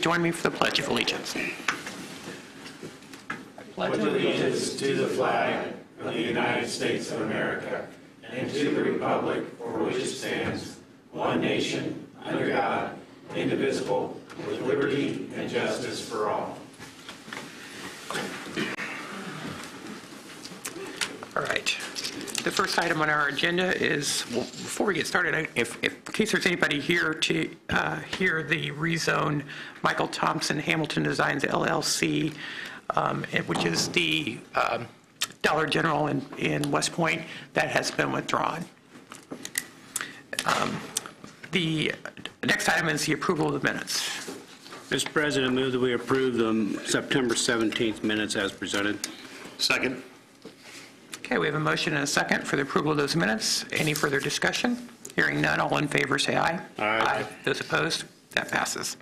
join me for the Pledge of Allegiance. I pledge allegiance to the flag of the United States of America and to the republic for which it stands, one nation, under God, indivisible, with liberty and justice for all. All right. The first item on our agenda is, well, before we get started, in case there's anybody here to hear the rezone Michael Thompson Hamilton Designs LLC, which is the Dollar General in West Point, that has been withdrawn. The next item is the approval of the minutes. Mr. President, I move that we approve the September 17th minutes as presented. Second. Okay, we have a motion and a second for the approval of those minutes. Any further discussion? Hearing none, all in favor say aye. Aye. Those opposed? That passes.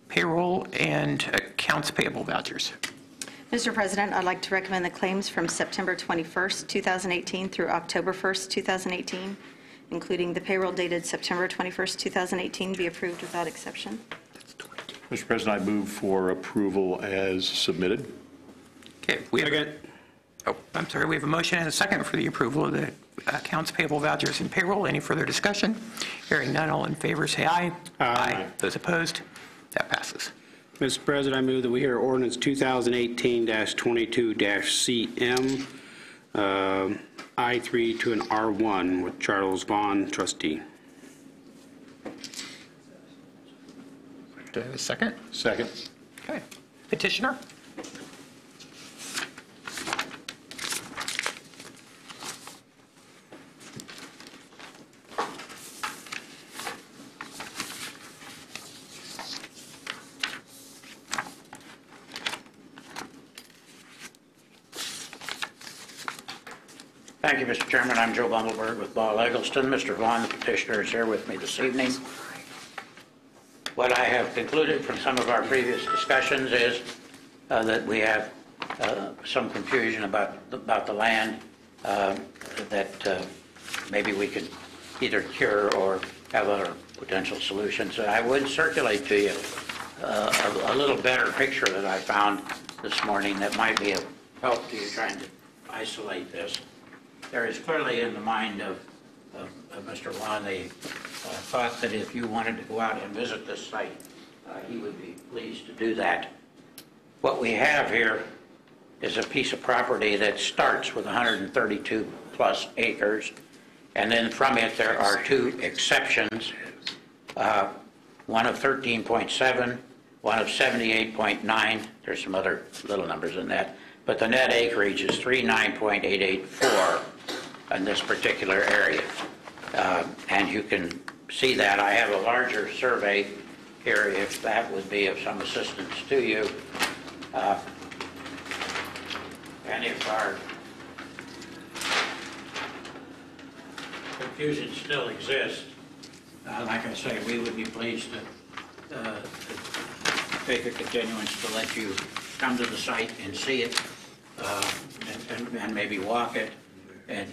Payroll and accounts payable vouchers. Mr. President, I'd like to recommend the claims from September 21st, 2018 through October 1st, 2018, including the payroll dated September 21st, 2018, be approved without exception. Mr. President, I move for approval as submitted. Okay, we have I'm sorry. We have a motion and a second for the approval of the accounts payable vouchers and payroll. Any further discussion? Hearing none, all in favor say aye. Aye. Those opposed? That passes. Mr. President, I move that we hear ordinance 2018-22-CM, I3 to an R1 with Charles Vaughn, trustee. Do I have a second? Second. Okay. Petitioner? Thank you, Mr. Chairman. I'm Joe Bumbleberg with Ball Eggleston. Mr. Vaughn, the petitioner, is here with me this evening. What I have concluded from some of our previous discussions is that we have some confusion about the land that maybe we could either cure or have other potential solutions. I would circulate to you a little better picture that I found this morning that might be of help to you trying to isolate this. There is clearly in the mind of Mr. Vaughn the thought that if you wanted to go out and visit this site, he would be pleased to do that. What we have here is a piece of property that starts with 132 plus acres, and then from it there are two exceptions, one of 13.7, one of 78.9. There's some other little numbers in that, but the net acreage is 39.884 in this particular area. And you can see that. I have a larger survey here if that would be of some assistance to you. And if our confusion still exists, like I say, we would be pleased to take a continuance to let you come to the site and see it, and maybe walk it, and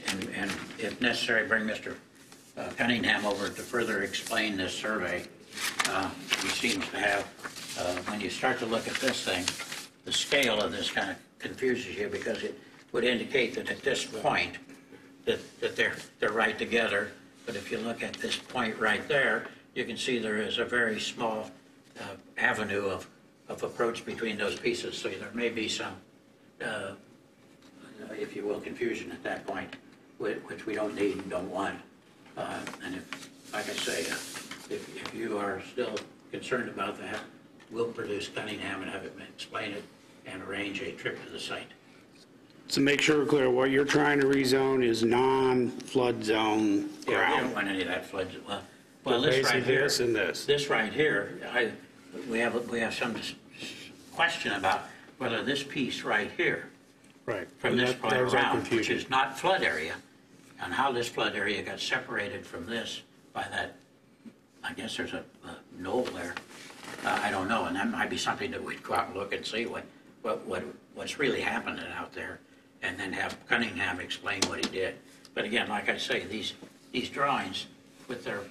if necessary, bring Mr. Cunningham over to further explain this survey. He seems to have, when you start to look at this thing, the scale of this kind of confuses you, because it would indicate that at this point that they're right together. But if you look at this point right there, you can see there is a very small avenue of approach between those pieces. So there may be some, if you will, confusion at that point, which we don't need and don't want. And if, like I say, if you are still concerned about that, we'll produce Cunningham and have him explain it and arrange a trip to the site. To make sure we're clear, what you're trying to rezone is non-flood zone ground. Yeah, we don't want any of that flood. Well, this right here, this and this. This right here, we have some question about whether this piece right here, right, from this point around, which is not flood area, and how this flood area got separated from this by that. I guess there's a knoll there. I don't know, and that might be something that we'd go out and look and see what's really happening out there, and then have Cunningham explain what he did. But again, like I say, these drawings, with their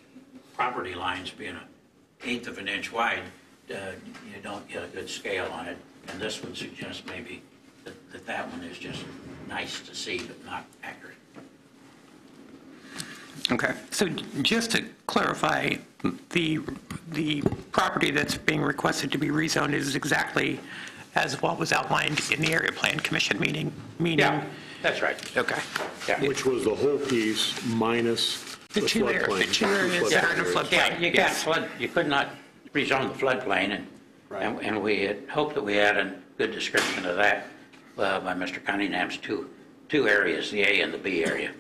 property lines being 1/8 of an inch wide, you don't get a good scale on it. And this would suggest maybe that one is just nice to see, but not accurate. Okay, so just to clarify, the property that's being requested to be rezoned is exactly as what was outlined in the area plan commission meeting? Yeah, that's right. Okay. Yeah. Which was the whole piece minus the The two areas that are in a floodplain. Yeah, you can't Yes. flood, you could not rezone the floodplain, and we had hoped that we had a good description of that by Mr. Cunningham's two areas, the A and the B area.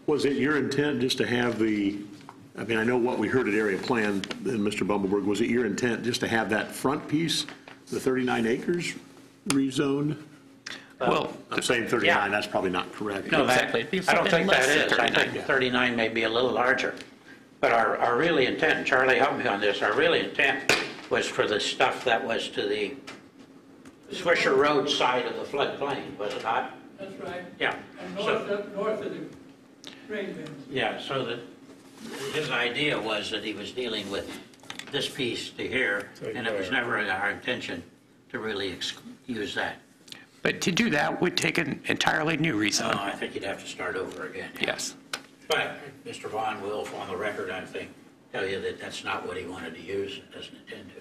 Was it your intent just to have I mean, I know what we heard at area plan, and Mr. Bumbleberg, was it your intent just to have that front piece, the 39 acres rezoned? Well, I'm saying 39, yeah. that's probably not correct. No, Exactly. It'd be I don't something think that less than is. I 39. think 39 may be a little larger. But our really intent, and Charlie helped me on this, our really intent was for the stuff that was to the Swisher Road side of the floodplain, was it not? That's right. Yeah. And So- north of the grain bins. Yeah, so his idea was that he was dealing with this piece to here, and it was never our intention to really use that. but to do that would take an entirely new So rezone. I think you'd have to start over again. Yes. But Mr. Vaughn will, on the record, I think, tell you that that's not what he wanted to use, and doesn't intend to.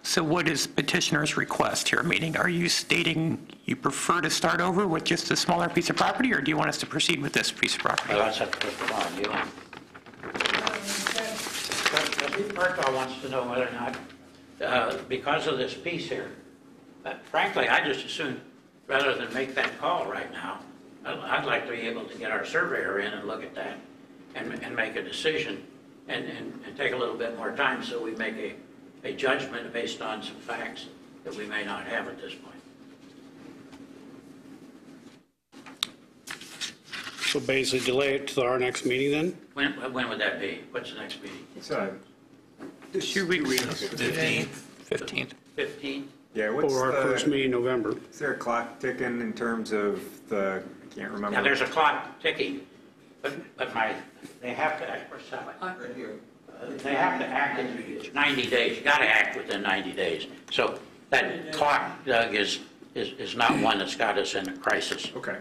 So what is petitioner's request here? Meaning, are you stating you prefer to start over with just a smaller piece of property, or do you want us to proceed with this piece of property? Well, that's up to Mr. Vaughn. You want? First, I wants to know whether or not, because of this piece here, frankly, I just assume, rather than make that call right now, I'd like to be able to get our surveyor in and look at that and make a decision and take a little bit more time so we make a judgment based on some facts that we may not have at this point. So basically delay it to our next meeting then? When would that be? What's the next meeting? So, 2 weeks. 15th. 15th? yeah, what's Or our first the, meeting in November? is there a clock ticking in terms of the, I can't remember. Now, there's a clock ticking, but they have to act, they have to act in 90 days. You got to act within 90 days. So that clock, Doug, is not one that's got us in a crisis. Okay.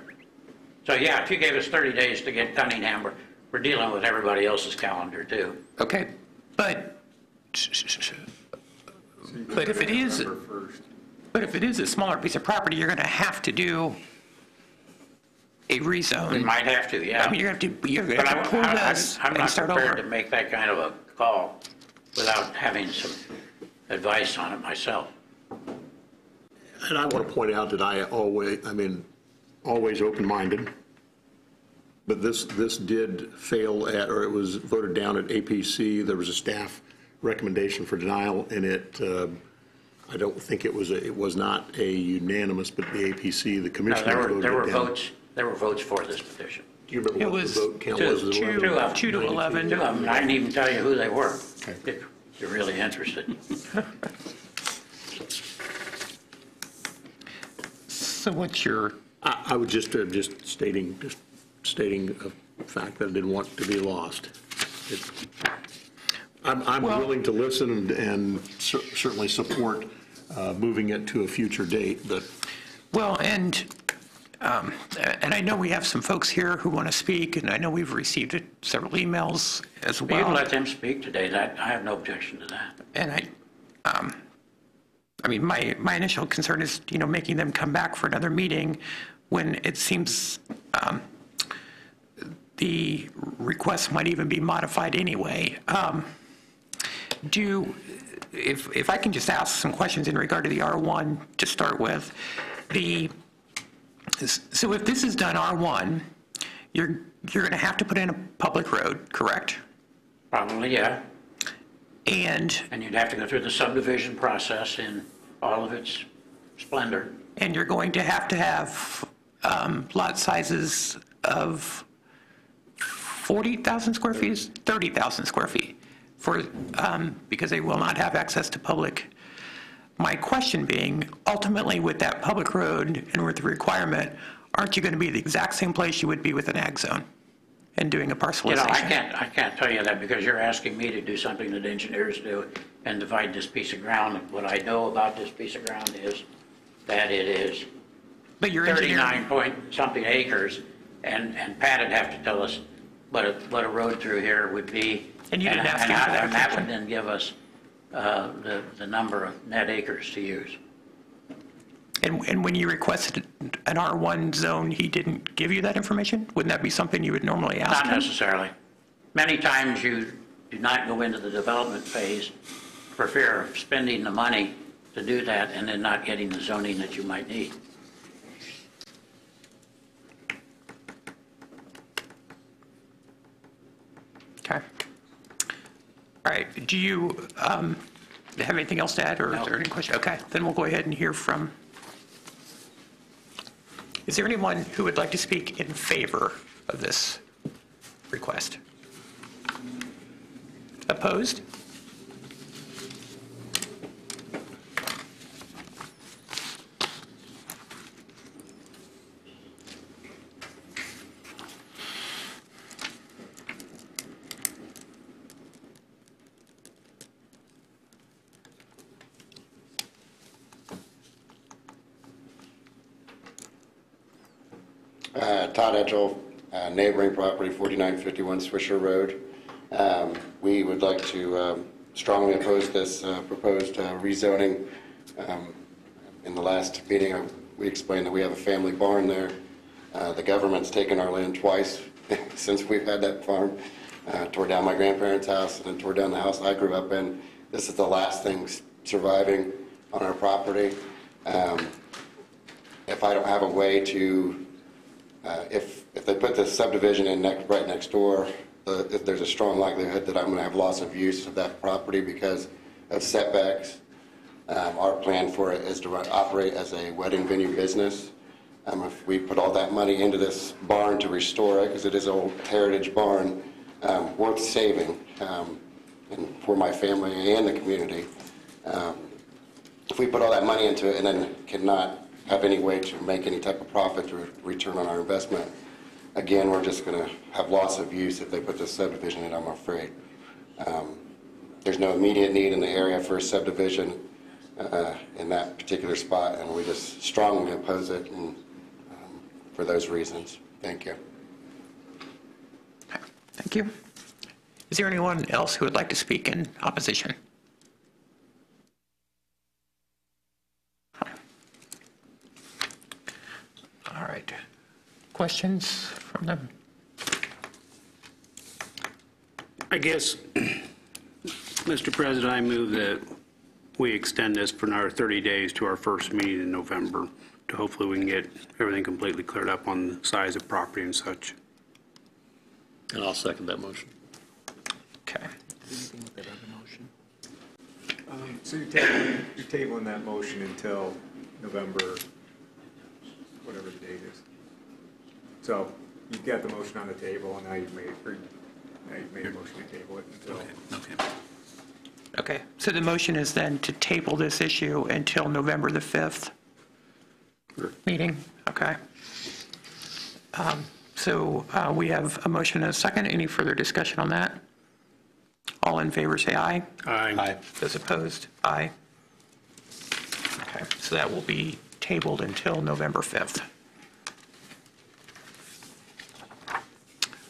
So yeah, if you gave us 30 days to get Cunningham, we're dealing with everybody else's calendar too. Okay, but if it is, November 1st. but if it is a smaller piece of property, you're going to have to do a We rezone. might have to, yeah. I mean, you're going to But have to pull this I'm and not start prepared to over. make that kind of a call without having some advice on it myself. And I want to point out that always open-minded, but this did fail at, or it was voted down at APC. There was a staff recommendation for denial, and I don't think it was not a unanimous, but the APC, the No, commissioners voted it there were down. there were votes for this petition. Do you remember It what was the vote count was? 2 to 11. Two of them, and I didn't even tell you who they were, if you're really interested. So what's your, I would just stating a fact that I didn't want to be lost. I'm Well- willing to listen and certainly support moving it to a future date, but well, and I know we have some folks here who want to speak, and I know we've received several emails as You can well. let them speak today, I have no objection to that. And I mean, my initial concern is, making them come back for another meeting when it seems the request might even be modified anyway. If I can just ask some questions in regard to the R1 to start with, so if this is done R1, you're going to have to put in a public road, correct? Probably, yeah. And And you'd have to go through the subdivision process in all of its splendor. you're going to have lot sizes of 40,000 square feet, 30,000 square feet, because they will not have access to public. My question being, ultimately with that public road and with the requirement, aren't you going to be the exact same place you would be with an ag zone? and doing a You know, parcelization? I can't tell you that because you're asking me to do something that engineers do and divide this piece of ground. What I know about this piece of ground is that it is But your engineer, 39 point something acres, and Pat would have to tell us what a road through here would be. And you didn't ask him for that And that information? would then give us the number of net acres to use. and when you requested an R1 zone, he didn't give you that information? Wouldn't that be something you would normally ask Not him? necessarily. Many times you do not go into the development phase for fear of spending the money to do that and then not getting the zoning that you might need. Okay. All right, do you have anything else to add, or is No. there any question? Okay, then we'll go ahead and hear from, is there anyone who would like to speak in favor of this request? Opposed? Todd Edgell, neighboring property, 4951 Swisher Road. We would like to strongly oppose this proposed rezoning. In the last meeting, we explained that we have a family barn there. The government's taken our land twice since we've had that farm. Tore down my grandparents' house and then tore down the house I grew up in. This is the last thing surviving on our property. If I don't have a way to if they put this subdivision in right next door, there's a strong likelihood that I'm going to have loss of use of that property because of setbacks. Our plan for it is to operate as a wedding venue business. If we put all that money into this barn to restore it, because it is an old heritage barn, worth saving, and for my family and the community. If we put all that money into it and then cannot have any way to make any type of profit or return on our investment, again, we're just going to have loss of use if they put this subdivision in, I'm afraid. There's no immediate need in the area for a subdivision in that particular spot, and we just strongly oppose it and, for those reasons. Thank you. Thank you. Is there anyone else who would like to speak in opposition? All right. Questions from them? I guess, Mr. President, I move that we extend this for another 30 days to our first meeting in November, to hopefully we can get everything completely cleared up on the size of property and such. And I'll second that motion. Okay. So you're tabling that motion until November, whatever the date is. So you've got the motion on the table, and now you've made a motion to table it until. Okay. So the motion is then to table this issue until November the 5th meeting? Okay. So we have a motion and a second. Any further discussion on that? All in favor, say aye. Aye. Those opposed? Aye. Okay, so that will be tabled until November 5th.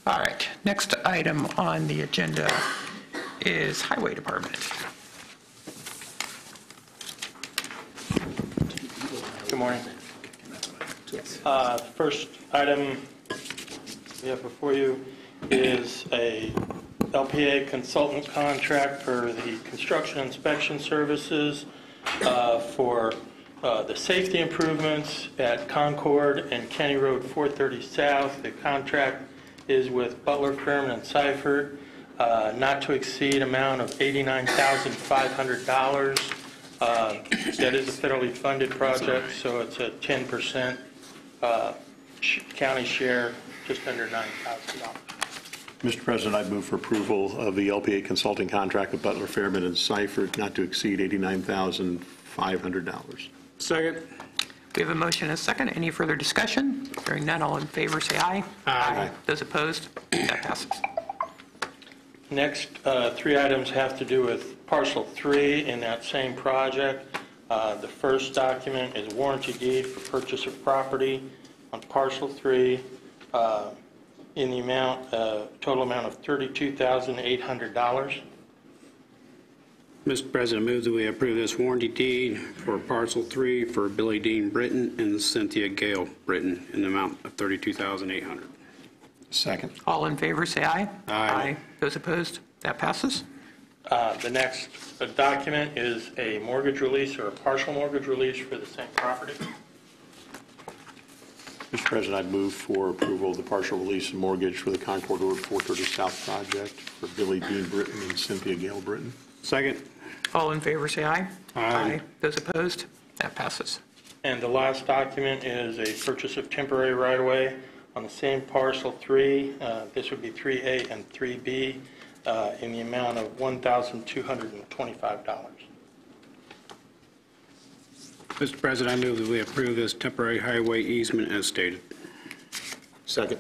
All right, next item on the agenda is Highway Department. Good morning. Yes. First item we have before you is a LPA consultant contract for the construction inspection services for the safety improvements at Concord and Kenny Road 430 South. The contract is with Butler, Fairman, and Seifert, not to exceed amount of $89,500. That is a federally funded project, so it's a 10% county share, just under $9,000. Mr. President, I move for approval of the LPA consulting contract with Butler, Fairman, and Seifert not to exceed $89,500. Second. We have a motion and a second. Any further discussion? Hearing none, all in favor, say aye. Aye. Those opposed? That passes. Next, 3 items have to do with parcel 3 in that same project. The first document is warranty deed for purchase of property on parcel 3 in the total amount of $32,800. Mr. President, I move that we approve this warranty deed for parcel 3 for Billy Dean Britton and Cynthia Gale Britton in the amount of $32,800. Second. All in favor, say aye. Aye. Those opposed? That passes. The next document is a mortgage release or a partial mortgage release for the same property. Mr. President, I'd move for approval of the partial release and mortgage for the Concord Road 430 South project for Billy Dean Britton and Cynthia Gale Britton. Second. All in favor, say aye. Aye. Those opposed? That passes. And the last document is a purchase of temporary right-of-way on the same parcel 3. This would be 3A and 3B in the amount of $1,225. Mr. President, I move that we approve this temporary highway easement as stated. Second.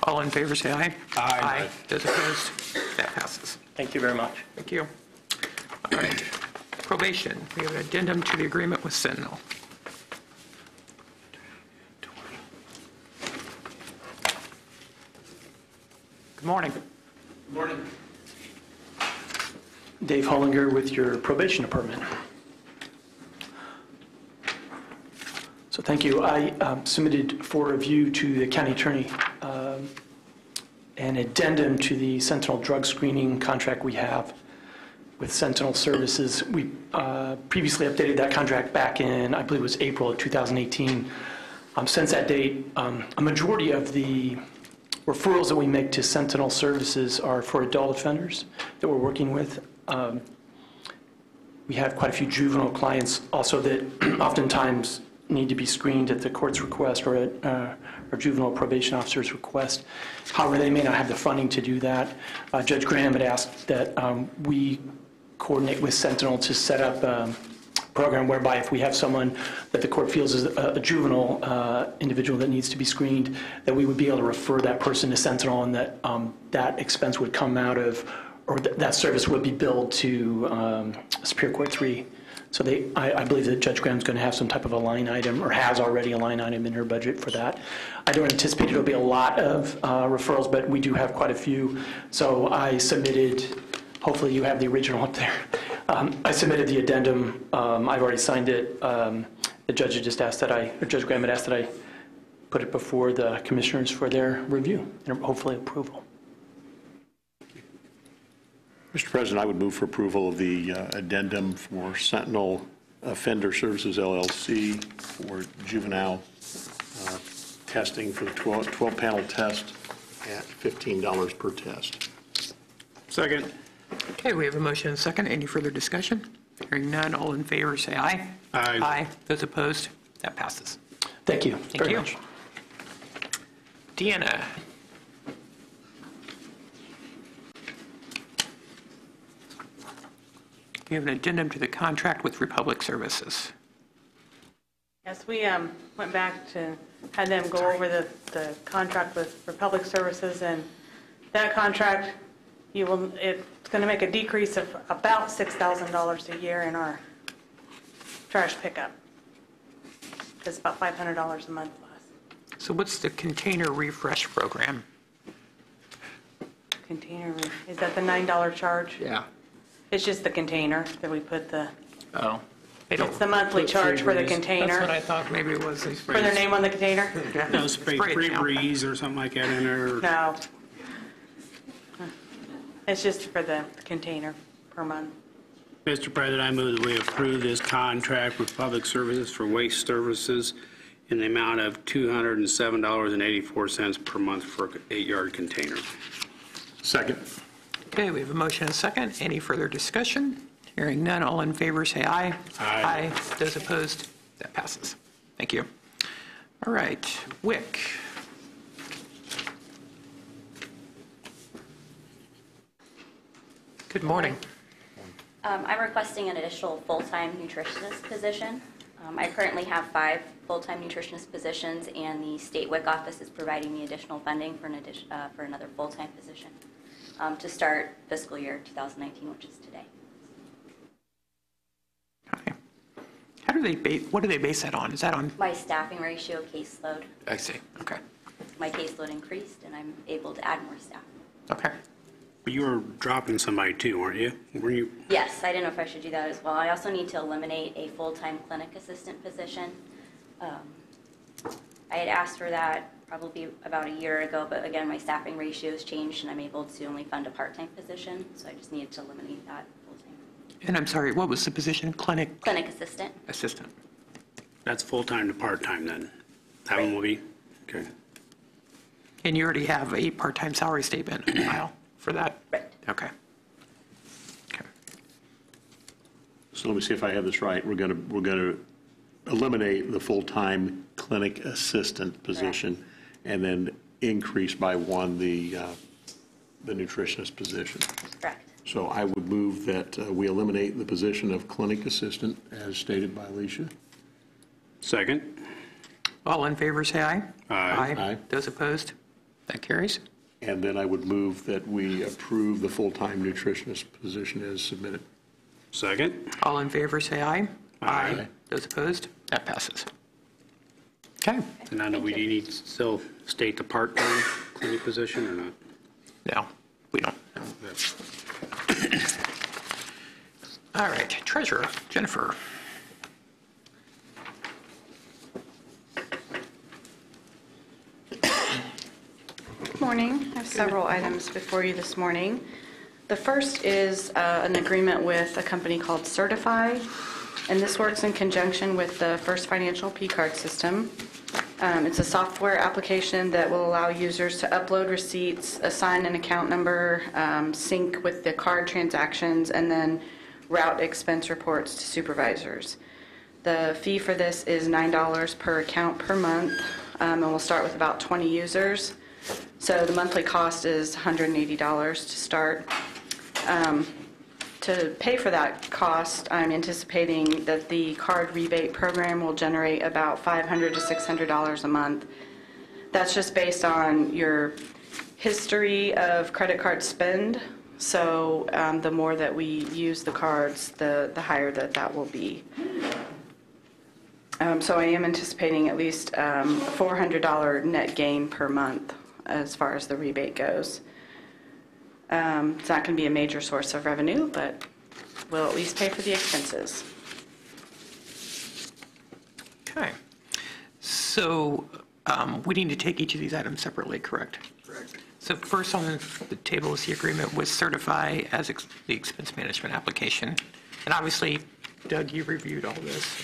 All in favor, say aye. Aye. Those opposed? That passes. Thank you very much. Thank you. All right. Probation. We have an addendum to the agreement with Sentinel. Good morning. Good morning. Dave Hollinger with your probation department. So thank you. I submitted for review to the county attorney an addendum to the Sentinel drug screening contract we have with Sentinel Services. We previously updated that contract back in, I believe it was April of 2018. Since that date, a majority of the referrals that we make to Sentinel Services are for adult offenders that we're working with. We have quite a few juvenile clients also that oftentimes need to be screened at the court's request or at our juvenile probation officer's request. However, they may not have the funding to do that. Judge Graham had asked that we coordinate with Sentinel to set up a program whereby if we have someone that the court feels is a juvenile individual that needs to be screened, that we would be able to refer that person to Sentinel and that that expense would come out of, or that service would be billed to Superior Court 3. So I believe that Judge Graham's going to have some type of a line item, or has already a line item in her budget for that. I don't anticipate it'll be a lot of referrals, but we do have quite a few. So I submitted, hopefully you have the original up there. I submitted the addendum. I've already signed it. The judge had just asked that or Judge Graham had asked that I put it before the commissioners for their review and hopefully approval. Mr. President, I would move for approval of the addendum for Sentinel Offender Services LLC for juvenile testing for the 12-panel test at $15 per test. Second. Okay, we have a motion and a second. Any further discussion? Hearing none, all in favor, say aye. Aye. Those opposed? That passes. Thank you Thank very you. much. Deanna. We have an addendum to the contract with Republic Services. Yes, we went back to had them go over the contract with Republic Services, and that contract, it's going to make a decrease of about $6,000 a year in our trash pickup. It's about $500 a month less. So what's the container refresh program? Container, is that the $9 charge? Yeah. It's just the container that we put Oh. it's the monthly charge for the container. That's what I thought maybe it was. For their name on the container? No, spray breeze or something like that in there. No. It's just for the container per month. Mr. President, I move that we approve this contract with Public Services for waste services in the amount of $207.84 per month for an 8-yard container. Second. Okay, we have a motion and a second. Any further discussion? Hearing none, all in favor say aye. Aye. Those opposed? That passes. Thank you. All right, WIC. Good morning. I'm requesting an additional full-time nutritionist position. I currently have 5 full-time nutritionist positions, and the state WIC office is providing me additional funding for for another full-time position to start fiscal year 2019, which is today. Okay. How do they what do they base that on? Is that on? My staffing ratio caseload. I see. Okay. My caseload increased, and I'm able to add more staff. Okay. But you were dropping somebody too, weren't you? Were you? Yes, I didn't know if I should do that as well. I also need to eliminate a full-time clinic assistant position. I had asked for that probably about a year ago, but again, my staffing ratios changed, and I'm able to only fund a part-time position, so I just needed to eliminate that full-time. And I'm sorry, what was the position? Clinic Assistant. assistant. That's full-time to part-time then? That one will be? Okay. And you already have a part-time salary statement on file for that? Right. Okay. Okay. So let me see if I have this right. We're going to eliminate the full-time clinic assistant position and then increase by 1 the nutritionist position. Correct. So I would move that we eliminate the position of clinic assistant as stated by Alicia. Second? All in favor, say aye. Aye. Aye. Those opposed? That carries. And then I would move that we approve the full-time nutritionist position as submitted. Second? All in favor, say aye. Aye. Those opposed? That passes. Okay. And now, do we need to still state the part-time clinic position or not? No, we don't. All right, treasurer, Jennifer. Good morning. I have several items before you this morning. The first is an agreement with a company called Certify, and this works in conjunction with the First Financial P-Card system. It's a software application that will allow users to upload receipts, assign an account number, sync with the card transactions, and then route expense reports to supervisors. The fee for this is $9 per account per month, and we'll start with about 20 users. So the monthly cost is $180 to start. To pay for that cost, I'm anticipating that the card rebate program will generate about $500 to $600 a month. That's just based on your history of credit card spend. So the more that we use the cards, the higher that will be. So I am anticipating at least a $400 net gain per month as far as the rebate goes. It's not going to be a major source of revenue, but we'll at least pay for the expenses. Okay. So we need to take each of these items separately, correct? Correct. So first on the table is the agreement with Certify as the expense management application. And obviously, Doug, you reviewed all this.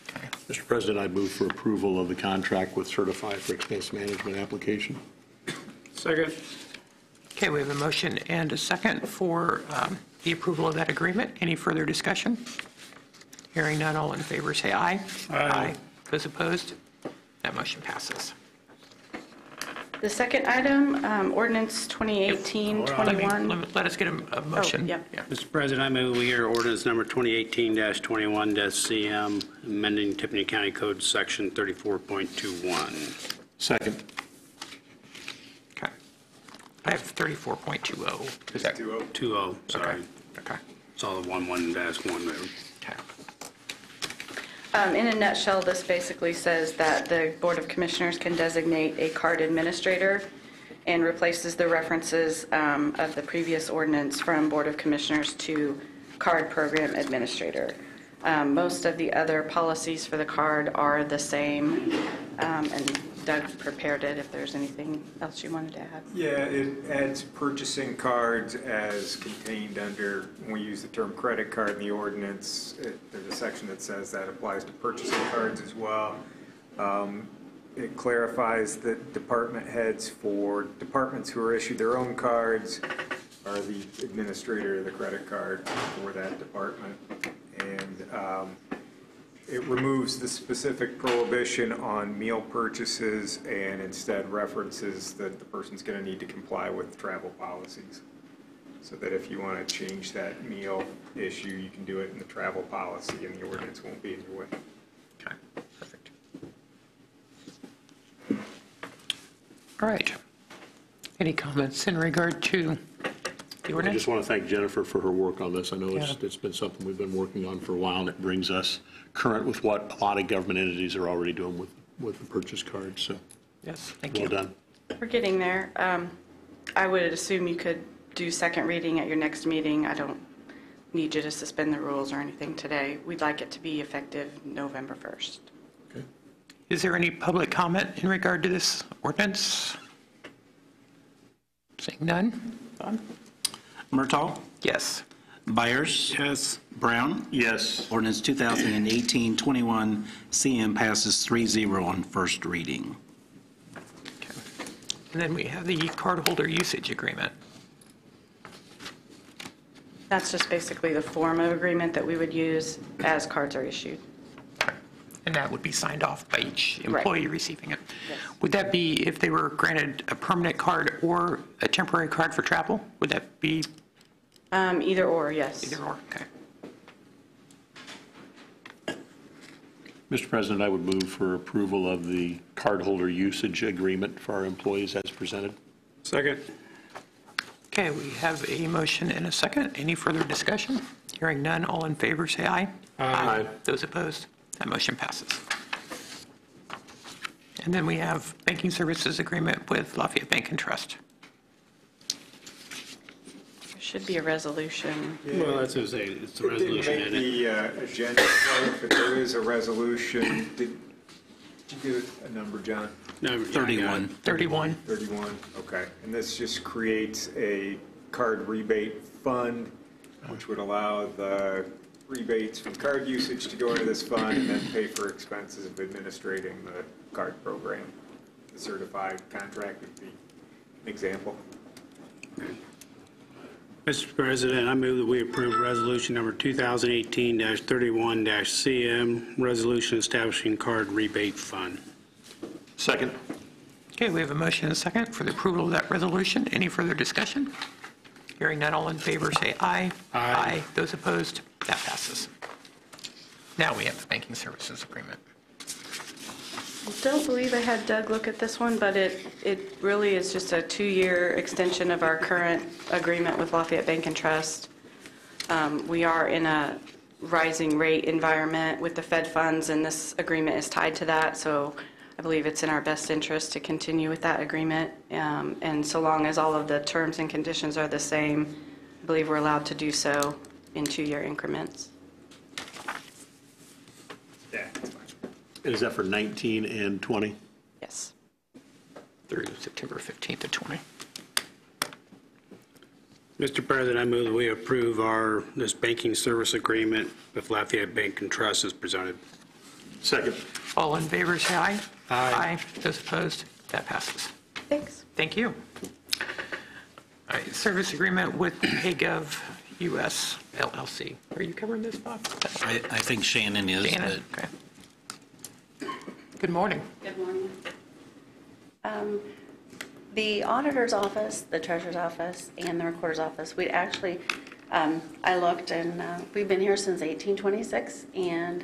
Okay. Mr. President, I'd move for approval of the contract with Certify for expense management application. Second. Okay, we have a motion and a second for the approval of that agreement. Any further discussion? Hearing none, all in favor say aye. Aye. Those opposed? That motion passes. The second item, ordinance 2018-21. Let us get a motion. Oh, yeah. Mr. President, I move we hear ordinance number 2018-21-CM, amending Tippecanoe County Code Section 34.21. Second. Okay. I have 34.20. Is that? 20, sorry. Okay. It's all the 11-1 there. Okay. In a nutshell, this basically says that the Board of Commissioners can designate a card administrator and replaces the references of the previous ordinance from Board of Commissioners to card program administrator. Most of the other policies for the card are the same, and Doug prepared it if there's anything else you wanted to add. Yeah, it adds purchasing cards as contained under, when we use the term credit card in the ordinance, there's a section that says that applies to purchasing cards as well. It clarifies that department heads for departments who are issued their own cards are the administrator of the credit card for that department. And it removes the specific prohibition on meal purchases and instead references that the person's going to need to comply with travel policies. So that if you want to change that meal issue, you can do it in the travel policy and the ordinance won't be in your way. Okay, perfect. All right. Any comments in regard to the I ordinance? just want to thank Jennifer for her work on this. I know Yeah. it's been something we've been working on for a while, and it brings us current with what a lot of government entities are already doing with the purchase cards, so Yes, thank you. well done. We're getting there. I would assume you could do second reading at your next meeting. I don't need you to suspend the rules or anything today. We'd like it to be effective November 1st. Okay. Is there any public comment in regard to this ordinance? Seeing none? Don? Murtaugh? Yes. Byers? Yes. Brown? Yes. Ordinance 2018-21 CM passes 3-0 on first reading. Okay. And then we have the cardholder usage agreement. That's just basically the form of agreement that we would use as cards are issued. And that would be signed off by each employee receiving it. Yes. Would that be if they were granted a permanent card or a temporary card for travel? Would that be Either or, yes. either or? Okay. Mr. President, I would move for approval of the cardholder usage agreement for our employees as presented. Second. Okay, we have a motion and a second. Any further discussion? Hearing none, all in favor, say aye. Aye. Those opposed? That motion passes. And then we have banking services agreement with Lafayette Bank and Trust. There should be a resolution. Well, that's what I say, it's the It didn't resolution make in it. the agenda, right, but there is a resolution. Did you give a number, John? No, 31. 31. 31, okay. And this just creates a card rebate fund, which would allow the rebates from card usage to go into this fund and then pay for expenses of administrating the card program. The certified contract would be an example. Mr. President, I move that we approve resolution number 2018-31-CM, resolution establishing card rebate fund. Second. Okay, we have a motion and a second for the approval of that resolution. Any further discussion? Hearing none, all in favor, say aye. Aye. Those opposed? That passes. Now we have the banking services agreement. I don't believe I had Doug look at this one, but it really is just a 2-year extension of our current agreement with Lafayette Bank and Trust. We are in a rising rate environment with the Fed funds, and this agreement is tied to that, so I believe it's in our best interest to continue with that agreement. And so long as all of the terms and conditions are the same, I believe we're allowed to do so in 2-year increments. Yeah, that's fine. And is that for 19 and 20? Yes. Through September 15th of 20. Mr. President, I move that we approve this banking service agreement with Lafayette Bank and Trust as presented. Second. All in favor, say aye. Aye. Those opposed? That passes. Thanks. Thank you. All right, service agreement with PayGov US LLC. Are you covering this, Bob? I think Shannon is, Shannon, okay. Good morning. Good morning. The auditor's office, the treasurer's office, and the recorder's office, we actually, I looked, and we've been here since 1826, and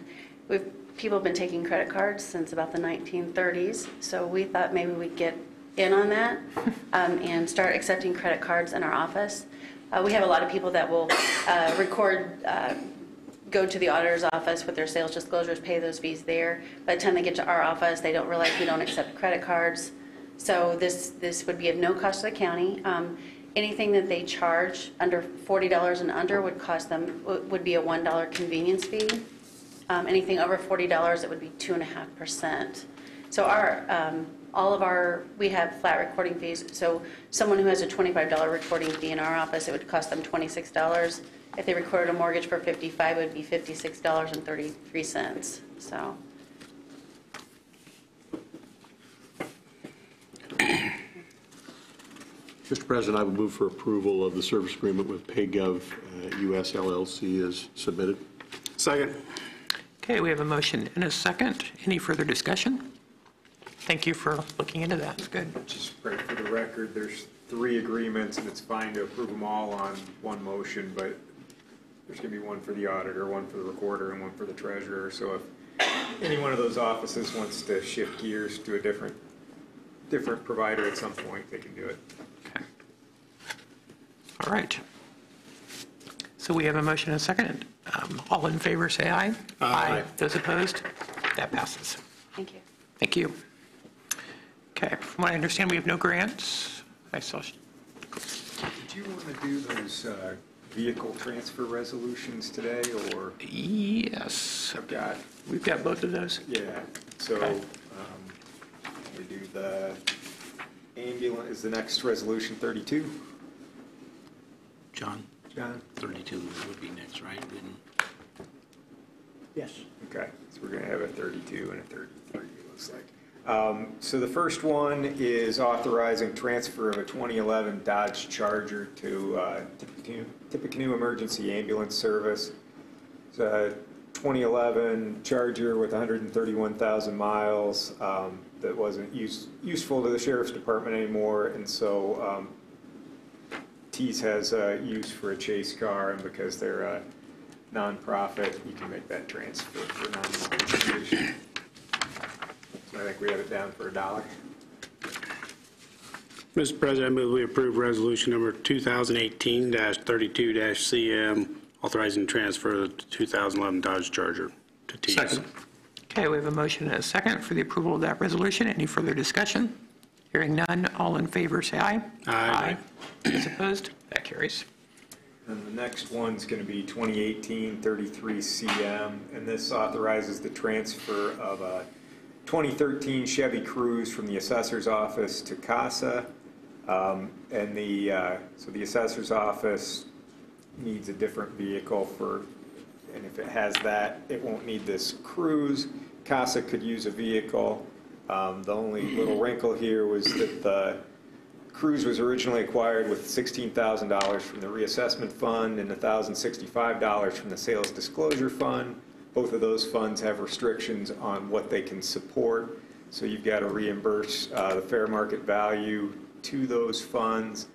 people have been taking credit cards since about the 1930s, so we thought maybe we'd get in on that and start accepting credit cards in our office. We have a lot of people that will go to the auditor's office with their sales disclosures, pay those fees there. By the time they get to our office, they don't realize we don't accept credit cards. So this would be of no cost to the county. Anything that they charge under $40 and under would be a $1 convenience fee. Anything over $40, it would be 2.5%. So we have flat recording fees. So someone who has a $25 recording fee in our office, it would cost them $26. If they recorded a mortgage for $55, it would be $56.33. So. Mr. President, I would move for approval of the service agreement with PayGov US LLC as submitted. Second. Okay, we have a motion and a second. Any further discussion? Thank you for looking into that. It's good. Just right for the record, there's 3 agreements, and it's fine to approve them all on one motion, but there's going to be one for the auditor, one for the recorder, and one for the treasurer. So if any one of those offices wants to shift gears to a different provider at some point, they can do it. Okay. All right. So we have a motion and a second. All in favor, say aye. Aye. Those opposed? That passes. Thank you. Thank you. Okay, from what I understand, we have no grants. I saw. Did you want to do those vehicle transfer resolutions today, or? Yes. We've got both of those. Yeah, so Okay. We do the ambulance, is the next resolution 32? John, John? 32 would be next, right? Yes. Okay, so we're going to have a 32 and a 33, it looks like. So the first one is authorizing transfer of a 2011 Dodge Charger to Tippecanoe Emergency Ambulance Service. It's a 2011 Charger with 131,000 miles that wasn't useful to the Sheriff's Department anymore, and so Tees has use for a chase car, and because they're a nonprofit, you can make that transfer for non-contribution. So I think we have it down for $1. Mr. President, I move we approve resolution number 2018-32-CM, authorizing transfer of the 2011 Dodge Charger to Tees. Second. Okay, we have a motion and a second for the approval of that resolution. Any further discussion? Hearing none, all in favor, say aye. Aye. Those opposed? That carries. And the next one's going to be 2018-33-CM, and this authorizes the transfer of a 2013 Chevy Cruze from the assessor's office to CASA. So the assessor's office needs a different vehicle and if it has that, it won't need this Cruze. CASA could use a vehicle. The only little wrinkle here was that the Cruze was originally acquired with $16,000 from the reassessment fund and $1,065 from the sales disclosure fund. Both of those funds have restrictions on what they can support, so you've got to reimburse the fair market value to those funds.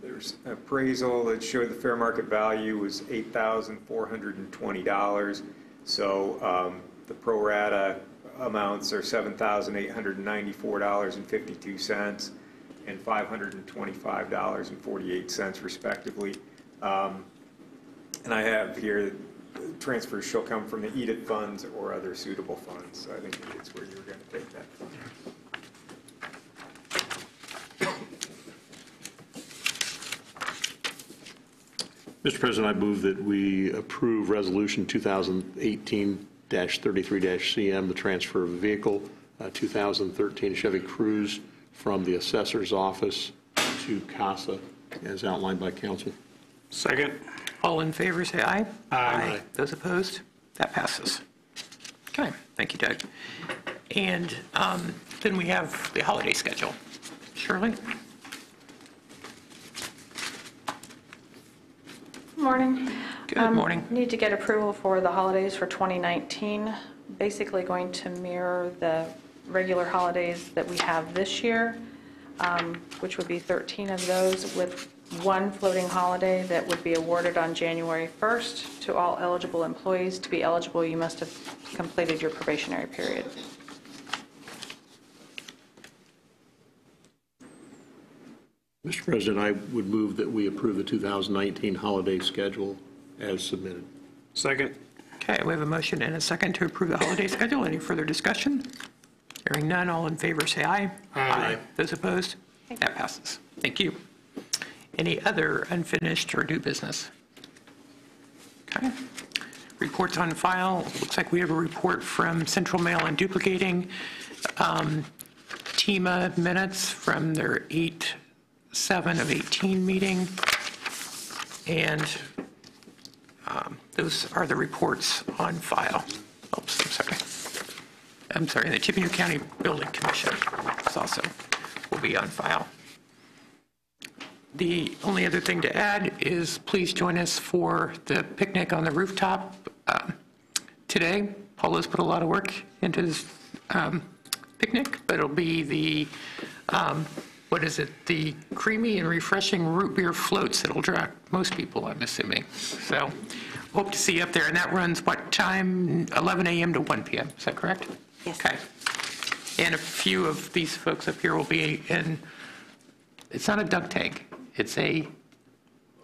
There's an appraisal that showed the fair market value was $8,420, so the pro rata amounts are $7,894.52 and $525.48 respectively. And I have here, transfers shall come from the EDIT funds or other suitable funds. So I think it's where you were going to take that from. Mr. President, I move that we approve Resolution 2018-33-CM, the transfer of a vehicle, 2013 Chevy Cruze from the assessor's office to CASA, as outlined by council. Second. All in favor, say aye. Aye. Those opposed? That passes. Okay, thank you, Doug. And then we have the holiday schedule. Shirley? Morning. Good morning. Need to get approval for the holidays for 2019. Basically going to mirror the regular holidays that we have this year, which would be 13 of those, with one floating holiday that would be awarded on January 1st to all eligible employees. To be eligible, you must have completed your probationary period. Mr. President, I would move that we approve the 2019 holiday schedule as submitted. Second. Okay, we have a motion and a second to approve the holiday schedule. Any further discussion? Hearing none, all in favor say aye. Aye. Those opposed? That passes. Thank you. Any other unfinished or new business? Okay. Reports on file. Looks like we have a report from Central Mail on duplicating TEMA minutes from their 8/7/18 meeting. And those are the reports on file. Oops, I'm sorry, the Tippecanoe County Building Commission is also will be on file. The only other thing to add is please join us for the picnic on the rooftop today. Paulo's put a lot of work into his picnic, but it'll be the what is it, the creamy and refreshing root beer floats that'll attract most people, I'm assuming. So hope to see you up there. And that runs what time? 11 a.m. to 1 p.m. Is that correct? Yes. Okay. And a few of these folks up here will be in, it's not a dunk tank. It's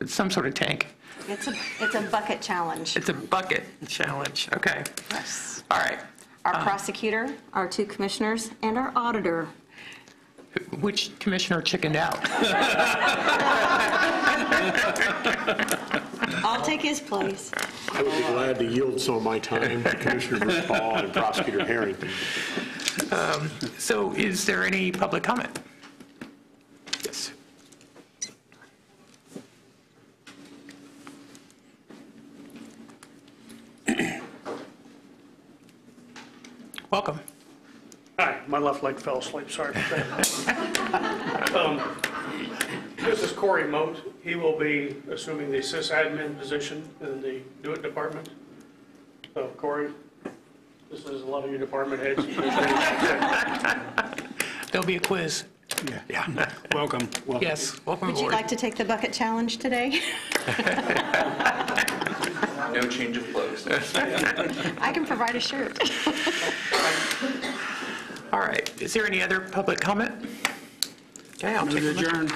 some sort of tank. It's a bucket challenge. It's a bucket challenge. Okay. Yes. All right. Our prosecutor, our 2 commissioners, and our auditor. Which commissioner chickened out? I'll take his place. I would be glad to yield some of my time to Commissioner Paul and Prosecutor Harrington. So is there any public comment? Yes. Welcome. Hi, my left leg fell asleep, sorry for that. This is Corey Moat. He will be assuming the sysadmin position in the Do It department. So Corey, this is a lot of your department heads. There'll be a quiz. Yeah. Welcome. Yes, welcome Would you aboard. like to take the bucket challenge today? No change of clothes. I can provide a shirt. All right. Is there any other public comment? Okay, I'll take a motion. Adjourn.